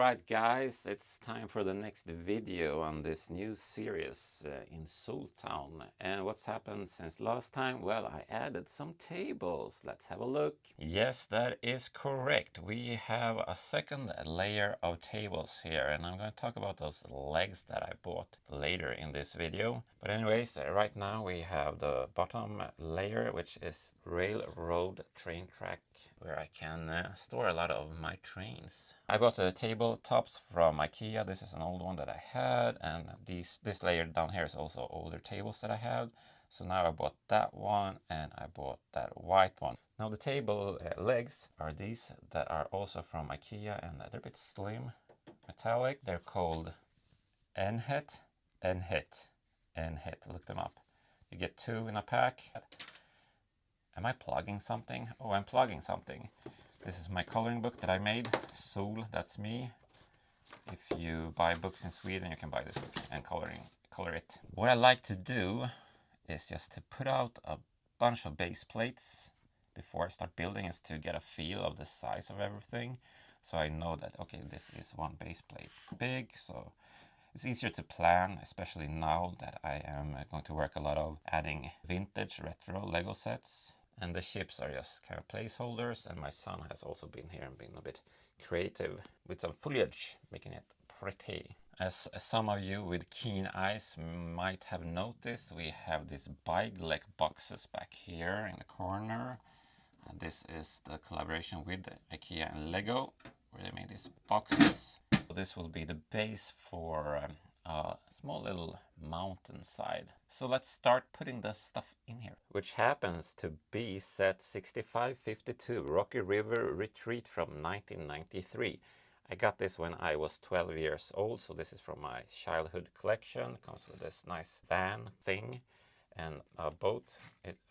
Alright guys, it's time for the next video on this new series in Soultown. And what's happened since last time? Well, I added some tables. Let's have a look. Yes, that is correct. We have a second layer of tables here, and I'm going to talk about those legs that I bought later in this video. But anyways, right now we have the bottom layer, which is railroad train track, where I can store a lot of my trains. I bought the tabletops from IKEA. This is an old one that I had, and this layer down here is also older tables that I had. So now I bought that one, and I bought that white one. Now the table legs are these that are also from IKEA, and they're a bit slim, metallic. They're called Enhet. Look them up. You get 2 in a pack. Am I plugging something? Oh, I'm plugging something. This is my coloring book that I made. Sol, that's me. If you buy books in Sweden, you can buy this book and color it. What I like to do is just to put out a bunch of base plates before I start building, is to get a feel of the size of everything. So I know that, okay, this is one base plate big, so it's easier to plan, especially now that I am going to work a lot of adding vintage retro Lego sets. And the ships are just kind of placeholders, and my son has also been here and been a bit creative with some foliage, making it pretty. As some of you with keen eyes might have noticed, we have these bike leg boxes back here in the corner. And this is the collaboration with IKEA and Lego, where they made these boxes. So this will be the base for a small little mountainside. So let's start putting the stuff in here, which happens to be set 6552 Rocky River Retreat from 1993. I got this when I was 12 years old, so this is from my childhood collection. It comes with this nice van thing and a boat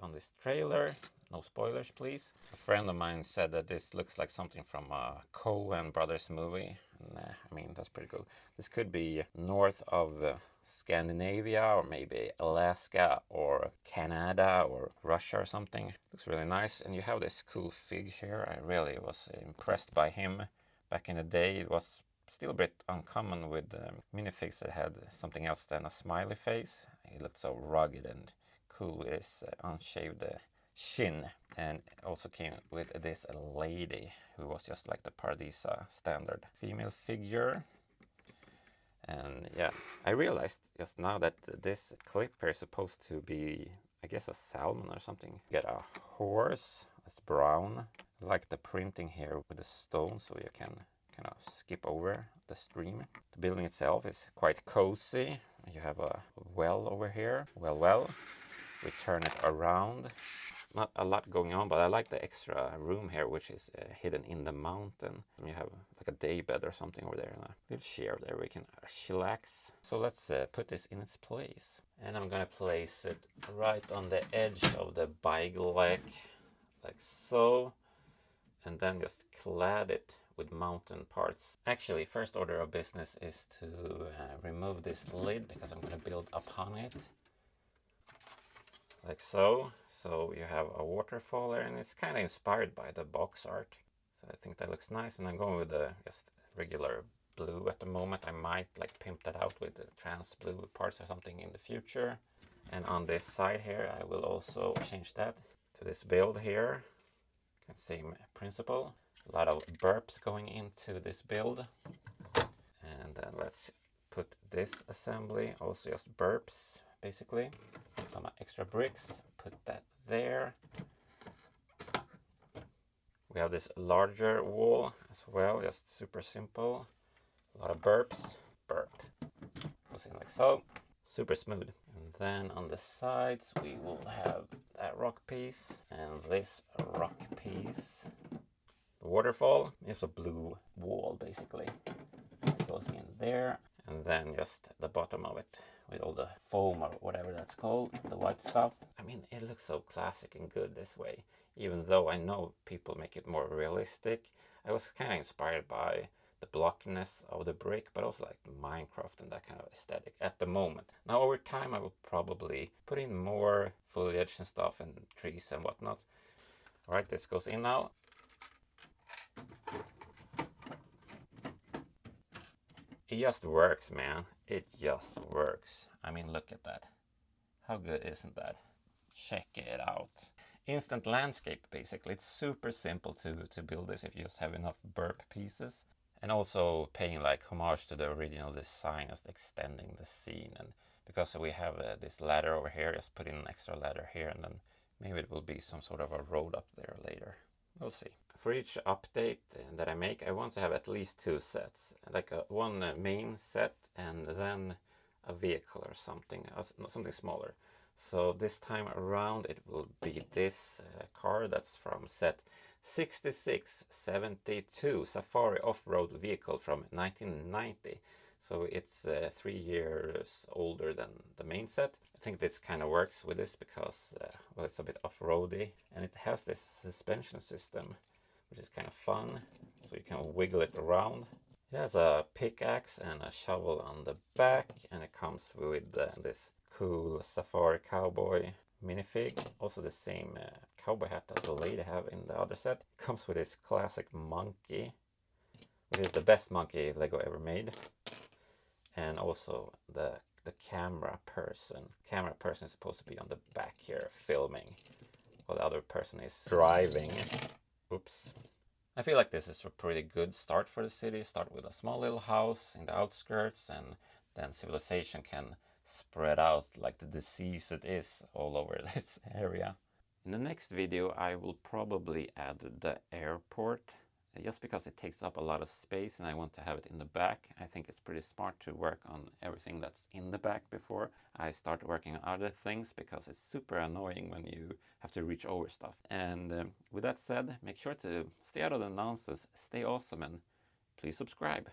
on this trailer. No spoilers, please. A friend of mine said that this looks like something from a Coen Brothers movie. And, I mean, that's pretty cool. This could be north of Scandinavia, or maybe Alaska or Canada or Russia or something. Looks really nice. And you have this cool fig here. I really was impressed by him. Back in the day, it was still a bit uncommon with minifigs that had something else than a smiley face. He looked so rugged and cool with his unshaved shin, and also came with this lady who was just like the Paradisa standard female figure. And yeah, I realized just now that this clip here is supposed to be, I guess, a salmon or something. Get a horse, it's brown. I like the printing here with the stone, so you can kind of skip over the stream. The building itself is quite cozy. You have a well over here. Well. We turn it around. Not a lot going on, but I like the extra room here, which is hidden in the mountain. And you have like a day bed or something over there, and a little chair there where you can chillax. So let's put this in its place. And I'm gonna place it right on the edge of the bike leg, like so. And then just clad it with mountain parts. Actually, first order of business is to remove this lid, because I'm gonna build upon it. Like so. So you have a waterfall there, and it's kind of inspired by the box art. So I think that looks nice, and I'm going with the just regular blue at the moment. I might like pimp that out with the trans blue parts or something in the future. And on this side here, I will also change that to this build here. Same principle. A lot of burps going into this build. And then let's put this assembly, also just burps basically. Some extra bricks, put that there. We have this larger wall as well, just super simple. A lot of burps, burp. Goes in like so, super smooth. And then on the sides we will have that rock piece and this rock piece. The waterfall is a blue wall basically. It goes in there, and then just the bottom of it with all the foam or whatever that's called, the white stuff. I mean, it looks so classic and good this way, even though I know people make it more realistic. I was kind of inspired by the blockness of the brick, but also like Minecraft and that kind of aesthetic at the moment. Now over time I will probably put in more foliage and stuff and trees and whatnot. Alright, this goes in now. It just works, man. It just works. I mean, look at that. How good isn't that? Check it out. Instant landscape, basically. It's super simple to build this if you just have enough burp pieces. And also paying like homage to the original design, just extending the scene. And because we have this ladder over here, just put in an extra ladder here, and then maybe it will be some sort of a road up there later. We'll see. For each update that I make, I want to have at least 2 sets. Like one main set and then a vehicle or something, something smaller. So this time around it will be this car that's from set 6672, Safari off-road vehicle from 1990. So it's 3 years older than the main set. I think this kind of works with this because well, it's a bit off-roady, and it has this suspension system, which is kind of fun. So you can wiggle it around. It has a pickaxe and a shovel on the back, and it comes with this cool Safari cowboy minifig. Also the same cowboy hat that the lady have in the other set. It comes with this classic monkey, which is the best monkey Lego ever made. And also the camera person. Camera person is supposed to be on the back here filming, while the other person is driving. Oops. I feel like this is a pretty good start for the city. Start with a small little house in the outskirts, and then civilization can spread out like the disease it is all over this area. In the next video I will probably add the airport, just because it takes up a lot of space and I want to have it in the back. I think it's pretty smart to work on everything that's in the back before I start working on other things, because it's super annoying when you have to reach over stuff. And with that said, make sure to stay out of the nonsense, stay awesome, and please subscribe.